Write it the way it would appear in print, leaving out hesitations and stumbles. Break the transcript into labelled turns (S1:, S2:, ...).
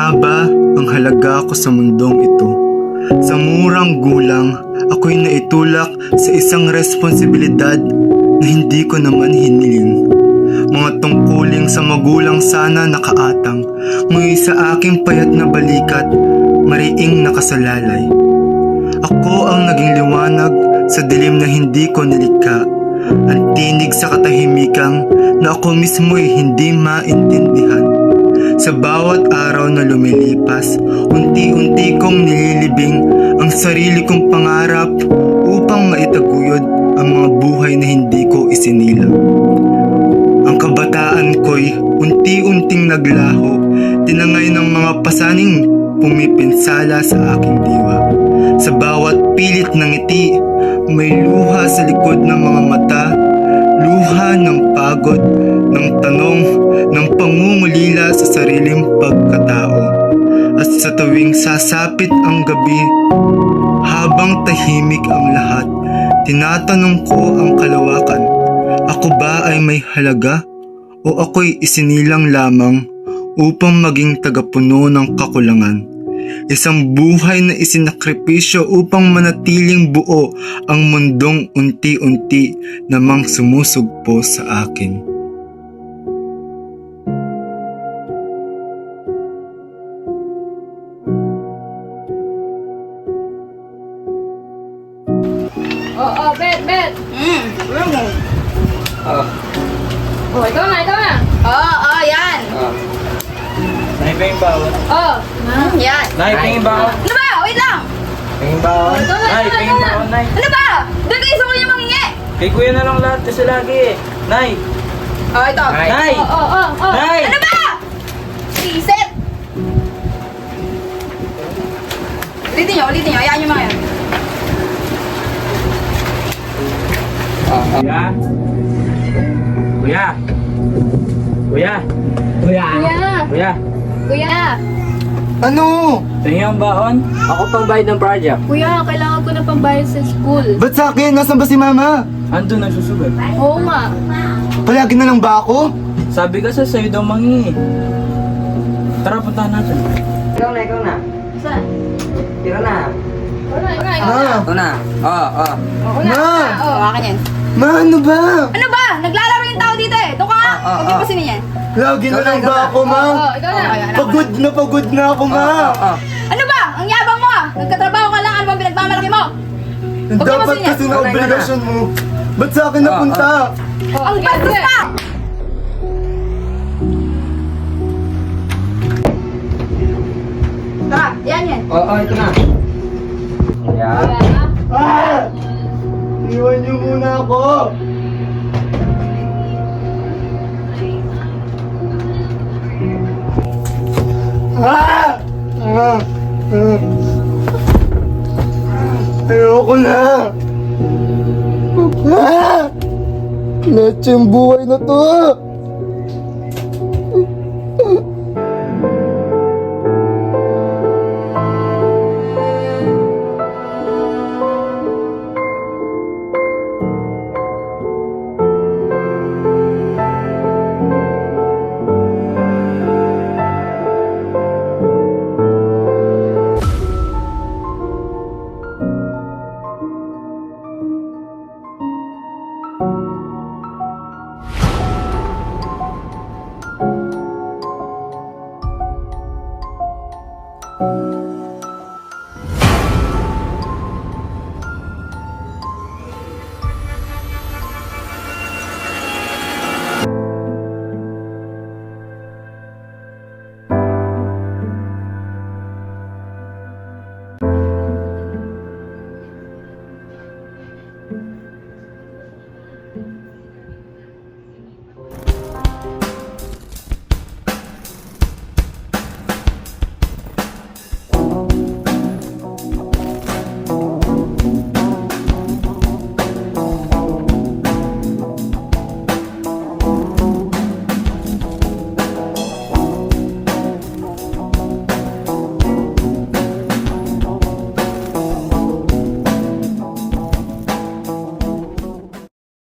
S1: nga ba ang halaga ko sa mundong ito? Sa murang gulang, ako'y naitulak sa isang responsibilidad na hindi ko naman hiniling. Mga tungkuling sa magulang sana nakaatang, ngunit sa aking payat na balikat, mariing nakasalalay. Ako ang naging liwanag sa dilim na hindi ko nilikha, ang tinig sa katahimikang na ako mismo'y hindi maintindihan. Sa bawat araw na lumilipas, unti-unti kong nililibing ang sarili kong pangarap upang maitaguyod ang mga buhay na hindi ko isinilang. Ang kabataan ko'y unti-unting naglaho, tinangay ng mga pasaning pumipinsala sa aking diwa. Sa bawat pilit ng ngiti, may luha sa likod ng mga mata, luha ng pagod, ng tanong, ng pangungulila sa sariling pagkatao. At sa tuwing sasapit ang gabi, habang tahimik ang lahat, tinatanong ko ang kalawakan, ako ba ay may halaga o ako'y isinilang lamang upang maging tagapuno ng kakulangan? Isang buhay na isinakripisyo upang manatiling buo ang mundong unti-unti namang sumusugpo sa akin.
S2: Bet! Oh, ikaw na!
S3: Yan.
S4: Naiping bawon.
S3: Yan.
S4: Naiping bawon.
S3: Ano ba? Wait lang.
S4: Pingin bawon.
S2: Ito na, ito
S4: Naiping
S2: na.
S4: bawon, Nay.
S3: Ano ba? Doon kayo sa kuya mangingi.
S4: Kay kuya na lang lahat kasi lagi eh. Nay!
S3: Ito.
S4: Nay! Nay!
S3: Ano ba? Reset. Ulitin nyo. Hayaan nyo mga yan.
S4: Kuya! Kuya! Kuya! Kuya!
S2: Kuya!
S1: Ano?
S4: Tingin ang baon? Ako pang bayad ng project.
S2: Kuya, kailangan ko na pambayad sa school.
S1: Ba't sa akin? Nasaan ba si mama?
S4: Andun nagsusugat.
S2: Oo nga.
S1: Palagi na lang ba ako?
S4: Sabi kasi sa'yo daw mangingi. Tara, puntahan natin.
S5: Ikaw na.
S2: Saan?
S5: Tira na.
S1: Ma!
S5: na. Oo.
S1: Ma!
S3: Akin yan.
S1: Ma, ano ba?
S3: Ano ba? Naglalaro yung tao dito eh. Doon ka nga. Huwag yung pasinin yan.
S1: Lagi na lang ba ako, ma?
S2: Ikaw na.
S1: Pagod na ako, ma!
S3: Ano ba? Ang yabang mo ah. Nagkatrabaho ka lang. Ano bang pinagmamalaki mo? Huwag
S1: Dapat
S3: yung
S1: kasi
S3: masin
S1: na obligasyon mo. Ba't sa akin napunta?
S3: Ang bastos ka! Tara, yan.
S5: Oo, ito na. Kuya.
S1: Ah! Iwan niyo muna ako! Ah! Ayoko na! Ah! Lahat yung buhay na to!